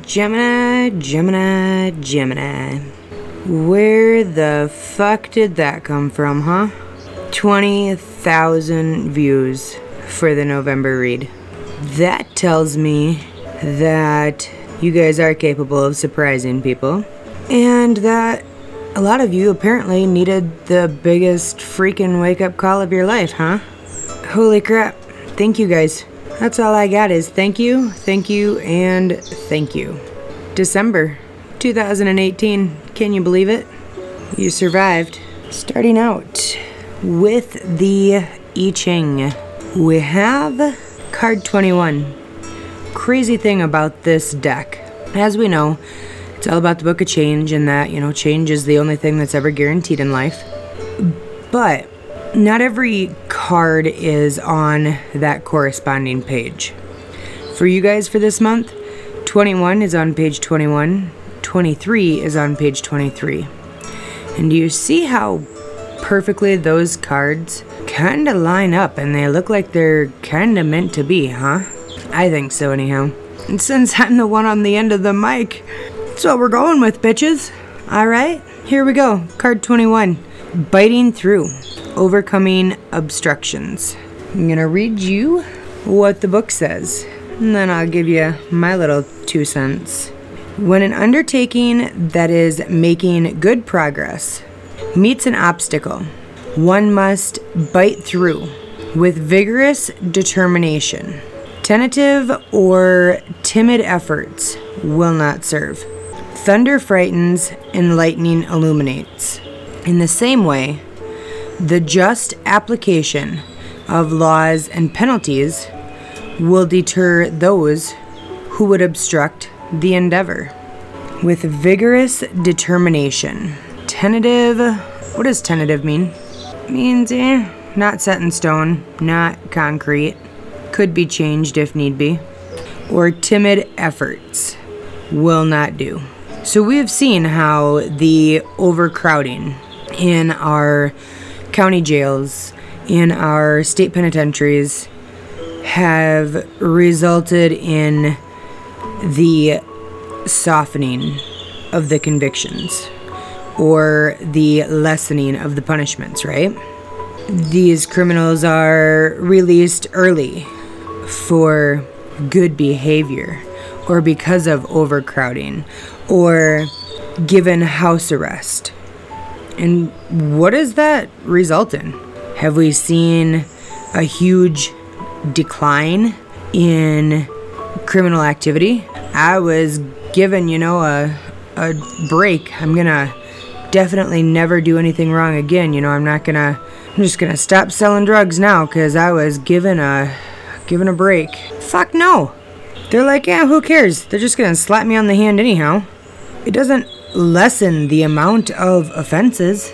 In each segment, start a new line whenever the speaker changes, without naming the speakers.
Gemini, Gemini, Gemini. Where the fuck did that come from, huh? 20,000 views for the November read. That tells me that you guys are capable of surprising people, and that a lot of you apparently needed the biggest freaking wake-up call of your life, huh? Holy crap. Thank you guys. That's all I got is thank you, and thank you. December 2018. Can you believe it? You survived. Starting out with the I Ching, we have card 21. Crazy thing about this deck, as we know, it's all about the Book of Change, and that, change is the only thing that's ever guaranteed in life. But not every card is on that corresponding page. For you guys for this month, 21 is on page 21, 23 is on page 23. And do you see how perfectly those cards kind of line up, and they look like they're kind of meant to be, huh? I think so anyhow. And since I'm the one on the end of the mic, that's what we're going with, bitches. Alright, here we go. Card 21. Biting through. Overcoming obstructions. I'm gonna read you what the book says, and then I'll give you my little 2 cents. When an undertaking that is making good progress meets an obstacle, one must bite through with vigorous determination. Tentative or timid efforts will not serve. Thunder frightens and lightning illuminates. In the same way, the just application of laws and penalties will deter those who would obstruct the endeavor. With vigorous determination. Tentative, what does tentative mean? It means, not set in stone, not concrete. Could be changed if need be. Or timid efforts will not do. So we have seen how the overcrowding in our county jails, in our state penitentiaries, have resulted in the softening of the convictions or the lessening of the punishments, right? These criminals are released early for good behavior, or because of overcrowding, or given house arrest. And what does that result in? Have we seen a huge decline in criminal activity? I was given, a break. I'm gonna definitely never do anything wrong again. I'm just gonna stop selling drugs now because I was given a break. Fuck no. They're like, yeah, who cares? They're just gonna slap me on the hand anyhow. It doesn't lessen the amount of offenses.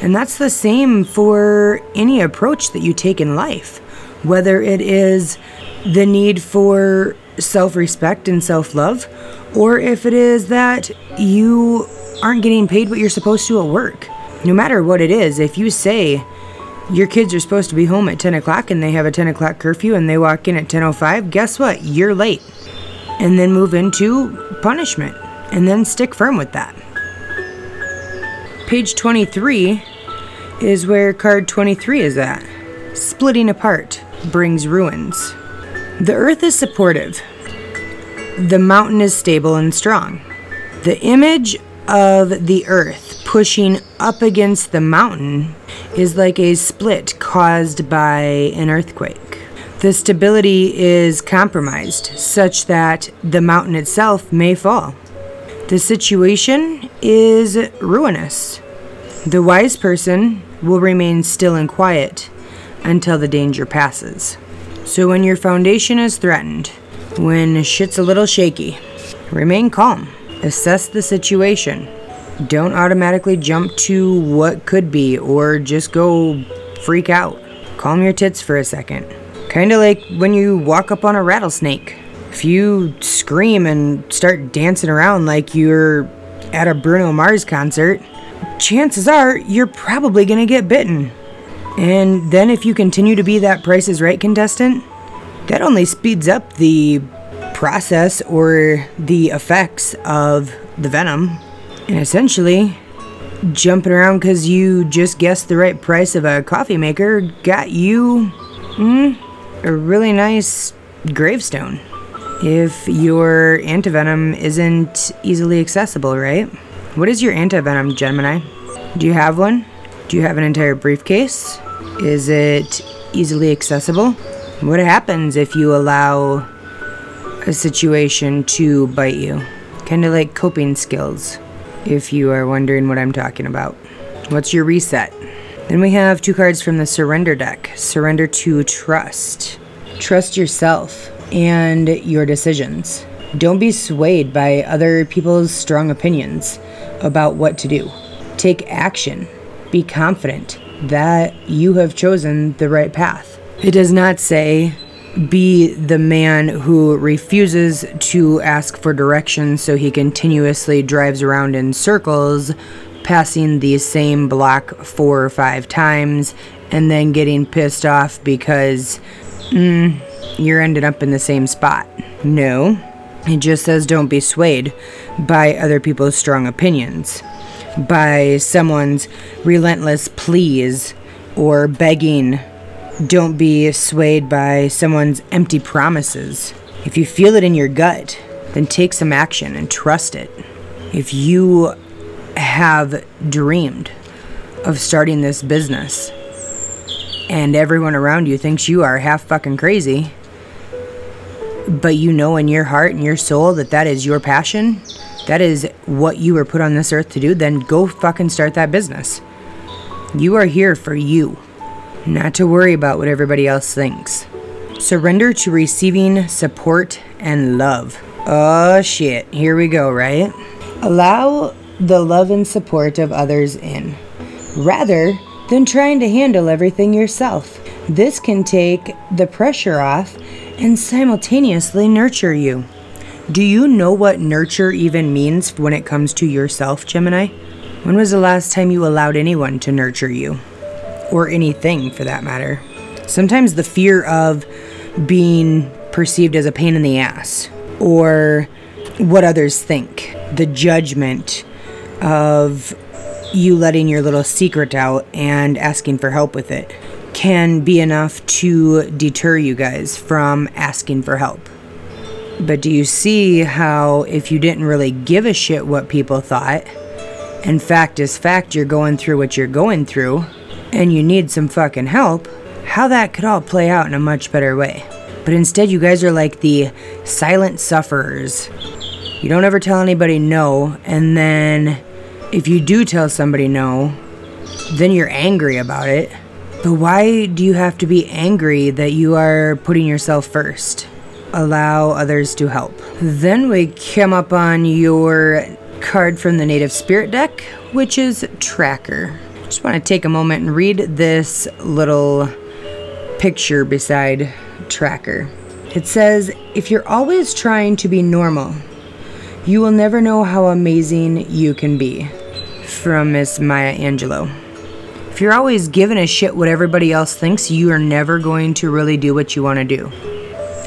And that's the same for any approach that you take in life. Whether it is the need for self-respect and self-love, or if it is that you aren't getting paid what you're supposed to at work. No matter what it is, if you say your kids are supposed to be home at 10 o'clock and they have a 10 o'clock curfew and they walk in at 10:05, guess what? You're late. And then move into punishment. And then stick firm with that. Page 23 is where card 23 is at. Splitting apart brings ruins. The earth is supportive. The mountain is stable and strong. The image of the earth pushing up against the mountain is like a split caused by an earthquake. The stability is compromised such that the mountain itself may fall. The situation is ruinous. The wise person will remain still and quiet until the danger passes. So when your foundation is threatened, when shit's a little shaky, remain calm. Assess the situation. Don't automatically jump to what could be or just go freak out. Calm your tits for a second. Kind of like when you walk up on a rattlesnake. If you scream and start dancing around like you're at a Bruno Mars concert, chances are you're probably going to get bitten. And then if you continue to be that Price is Right contestant, that only speeds up the process or the effects of the venom. And essentially, jumping around because you just guessed the right price of a coffee maker got you a really nice gravestone. If your antivenom isn't easily accessible, right? What is your antivenom, Gemini? Do you have one? Do you have an entire briefcase? Is it easily accessible? What happens if you allow a situation to bite you? Kind of like coping skills, if you are wondering what I'm talking about. What's your reset? Then we have 2 cards from the Surrender deck. Surrender to trust. Trust yourself and your decisions. Don't be swayed by other people's strong opinions about what to do. Take action. Be confident that you have chosen the right path. It does not say be the man who refuses to ask for directions, so he continuously drives around in circles, passing the same block 4 or 5 times, and then getting pissed off because you're ending up in the same spot. No, it just says don't be swayed by other people's strong opinions, by someone's relentless pleas or begging. Don't be swayed by someone's empty promises. If you feel it in your gut, then take some action and trust it. If you have dreamed of starting this business and everyone around you thinks you are half fucking crazy, but you know in your heart and your soul that that is your passion, that is what you were put on this earth to do, then go fucking start that business. You are here for you, not to worry about what everybody else thinks. Surrender to receiving support and love. Oh shit, here we go, right? Allow the love and support of others in, rather than trying to handle everything yourself. This can take the pressure off and simultaneously nurture you. Do you know what nurture even means when it comes to yourself, Gemini? When was the last time you allowed anyone to nurture you? Or anything, for that matter. Sometimes the fear of being perceived as a pain in the ass, or what others think, the judgment of you letting your little secret out and asking for help with it, can be enough to deter you guys from asking for help. But do you see how if you didn't really give a shit what people thought, and fact is fact, you're going through what you're going through, and you need some fucking help, how that could all play out in a much better way. But instead you guys are like the silent sufferers. You don't ever tell anybody no, and then if you do tell somebody no, then you're angry about it. But why do you have to be angry that you are putting yourself first? Allow others to help. Then we come up on your card from the Native Spirit deck, which is Tracker. Just want to take a moment and read this little picture beside Tracker. It says, if you're always trying to be normal, you will never know how amazing you can be. From Miss Maya Angelou. If you're always giving a shit what everybody else thinks, you are never going to really do what you want to do.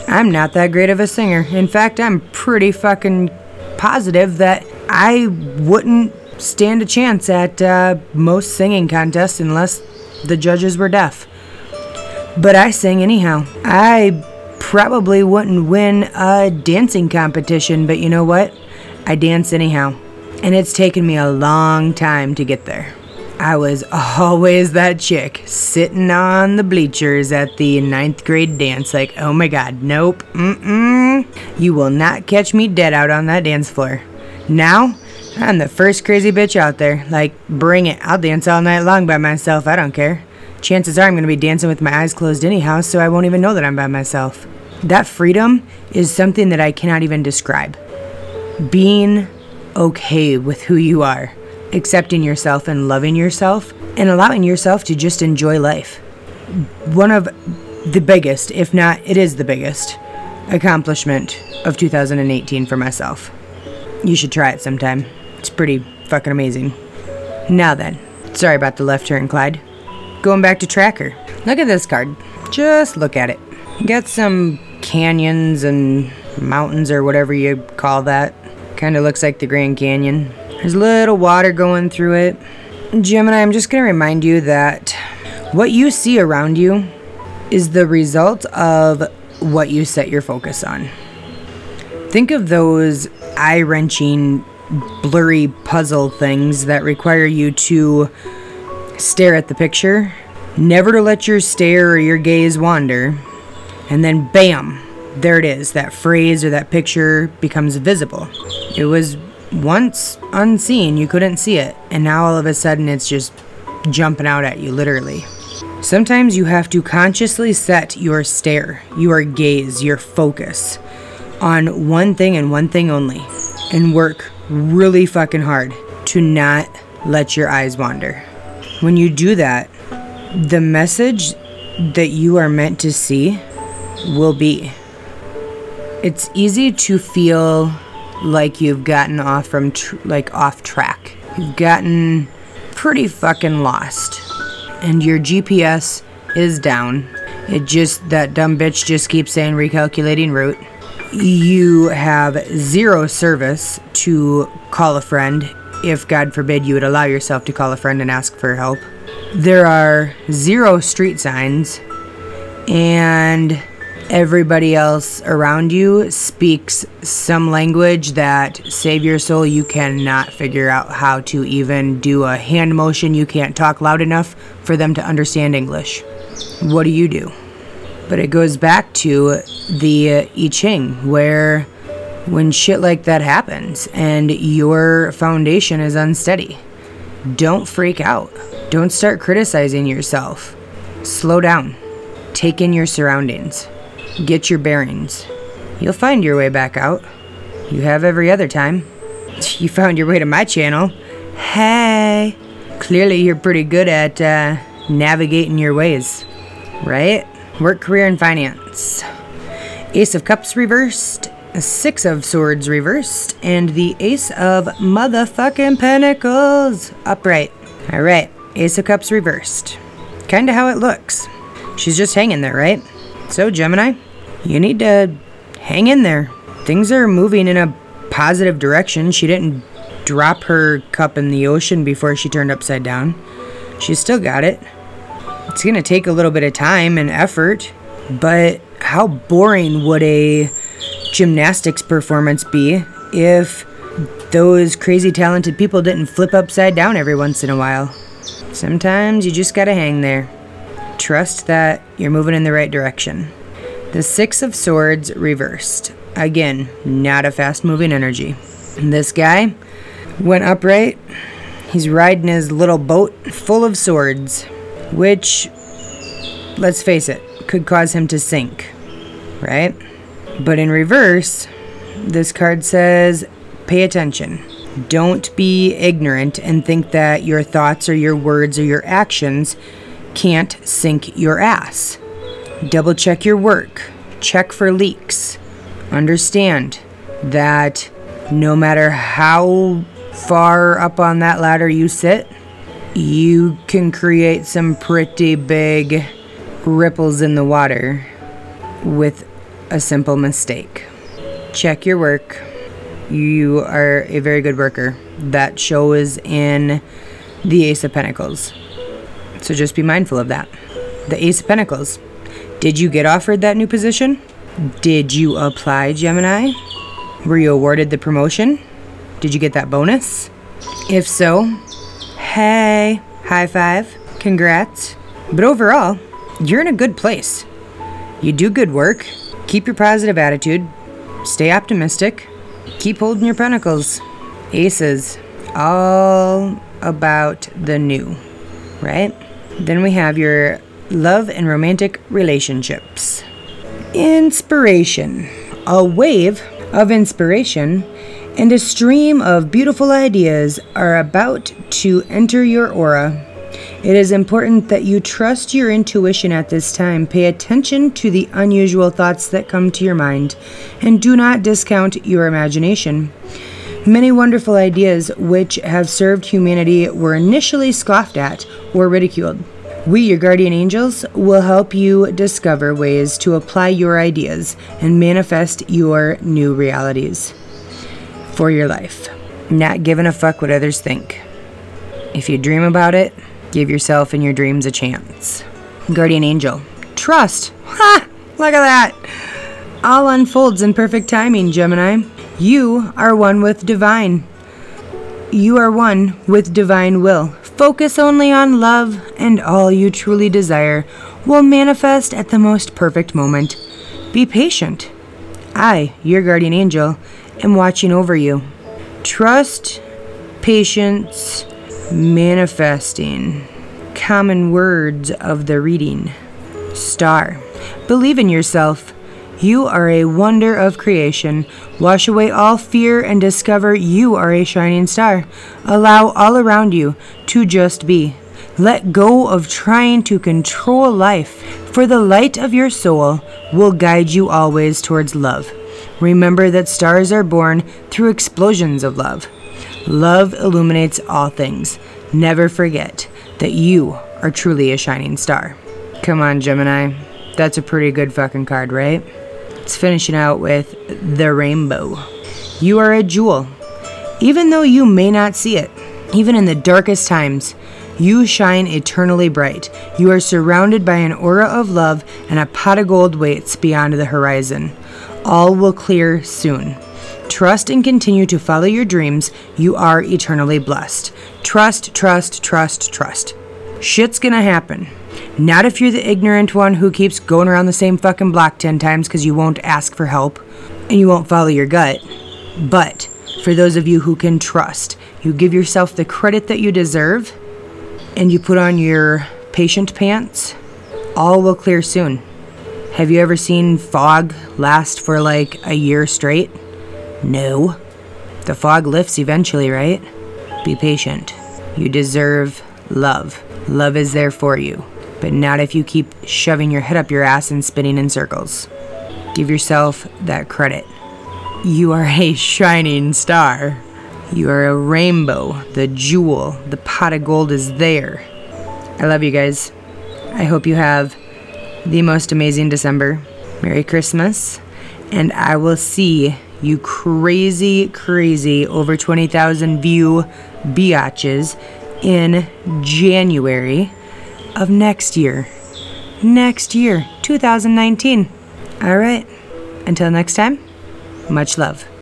I'm not that great of a singer. In fact, I'm pretty fucking positive that I wouldn't stand a chance at most singing contests unless the judges were deaf. But I sing anyhow. I probably wouldn't win a dancing competition, but you know what? I dance anyhow. And it's taken me a long time to get there. I was always that chick sitting on the bleachers at the 9th grade dance like, oh my god, nope, you will not catch me dead out on that dance floor. Now, I'm the first crazy bitch out there. Like, bring it. I'll dance all night long by myself. I don't care. Chances are I'm going to be dancing with my eyes closed anyhow, so I won't even know that I'm by myself. That freedom is something that I cannot even describe. Being okay with who you are. Accepting yourself and loving yourself and allowing yourself to just enjoy life. One of the biggest, if not it is the biggest, accomplishment of 2018 for myself. You should try it sometime. It's pretty fucking amazing. Now then, sorry about the left turn, Clyde. Going back to Tracker. Look at this card. Just look at it. You got some canyons and mountains or whatever you call that. Kind of looks like the Grand Canyon. There's a little water going through it. Gemini, I'm just going to remind you that what you see around you is the result of what you set your focus on. Think of those eye-wrenching, blurry puzzle things that require you to stare at the picture, never to let your stare or your gaze wander, and then bam, there it is. That phrase or that picture becomes visible. It was once unseen, you couldn't see it, and now all of a sudden it's just jumping out at you, literally. Sometimes you have to consciously set your stare, your gaze, your focus on one thing and one thing only, and work really fucking hard to not let your eyes wander. When you do that, the message that you are meant to see will be. It's easy to feel like you've gotten off from off track. You've gotten pretty fucking lost, and your GPS is down. That dumb bitch just keeps saying recalculating route. You have zero service to call a friend if, God forbid, you would allow yourself to call a friend and ask for help. There are zero street signs, and everybody else around you speaks some language that, save your soul, you cannot figure out how to even do a hand motion. You can't talk loud enough for them to understand English. What do? But it goes back to the I Ching, where when shit like that happens and your foundation is unsteady, don't freak out. Don't start criticizing yourself. Slow down. Take in your surroundings. Get your bearings. You'll find your way back out. You have every other time. You found your way to my channel. Hey! Clearly you're pretty good at navigating your ways, right? Work, career, and finance. Ace of Cups reversed, Six of Swords reversed, and the Ace of motherfucking Pentacles upright. Alright, Ace of Cups reversed. Kinda how it looks. She's just hanging there, right? So, Gemini, you need to hang in there. Things are moving in a positive direction. She didn't drop her cup in the ocean before she turned upside down. She's still got it. It's going to take a little bit of time and effort, but how boring would a gymnastics performance be if those crazy talented people didn't flip upside down every once in a while? Sometimes you just got to hang there. Trust that you're moving in the right direction. The Six of Swords reversed. Again, not a fast-moving energy. And this guy went upright. He's riding his little boat full of swords, which, let's face it, could cause him to sink, right? But in reverse, this card says, pay attention. Don't be ignorant and think that your thoughts or your words or your actions can't sink your ass. Double check your work. Check for leaks. Understand that no matter how far up on that ladder you sit, you can create some pretty big ripples in the water with a simple mistake. Check your work. You are a very good worker. That shows in the Ace of Pentacles. So just be mindful of that. The Ace of Pentacles. Did you get offered that new position? Did you apply, Gemini? Were you awarded the promotion? Did you get that bonus? If so, hey, high five, congrats. But overall, you're in a good place. You do good work, keep your positive attitude, stay optimistic, keep holding your pentacles. Aces, all about the new, right? Then we have your love and romantic relationships. Inspiration. A wave of inspiration and a stream of beautiful ideas are about to enter your aura. It is important that you trust your intuition at this time. Pay attention to the unusual thoughts that come to your mind, and do not discount your imagination. Many wonderful ideas which have served humanity were initially scoffed at or ridiculed. We, your guardian angels, will help you discover ways to apply your ideas and manifest your new realities for your life. Not giving a fuck what others think. If you dream about it, give yourself and your dreams a chance. Guardian angel, trust. Ha! Look at that. All unfolds in perfect timing, Gemini. You are one with divine. You are one with divine will. Focus only on love, and all you truly desire will manifest at the most perfect moment. Be patient. I, your guardian angel, am watching over you. Trust, patience, manifesting. Common words of the reading. Star. Believe in yourself. You are a wonder of creation. Wash away all fear and discover you are a shining star. Allow all around you to just be. Let go of trying to control life, for the light of your soul will guide you always towards love. Remember that stars are born through explosions of love. Love illuminates all things. Never forget that you are truly a shining star. Come on, Gemini. That's a pretty good fucking card, right? It's finishing out with the rainbow. You are a jewel. Even though you may not see it, even in the darkest times, you shine eternally bright. You are surrounded by an aura of love, and a pot of gold waits beyond the horizon. All will clear soon. Trust and continue to follow your dreams. You are eternally blessed. Trust, trust, trust, trust. Shit's gonna happen. Not if you're the ignorant one who keeps going around the same fucking block 10 times because you won't ask for help and you won't follow your gut. But for those of you who can trust, you give yourself the credit that you deserve and you put on your patient pants, all will clear soon. Have you ever seen fog last for like a year straight? No. The fog lifts eventually, right? Be patient. You deserve love. Love is there for you. But not if you keep shoving your head up your ass and spinning in circles. Give yourself that credit. You are a shining star. You are a rainbow, the jewel, the pot of gold is there. I love you guys. I hope you have the most amazing December. Merry Christmas. And I will see you crazy, crazy over 20,000 view biatches in January of next year. Next year, 2019. All right. Until next time, much love.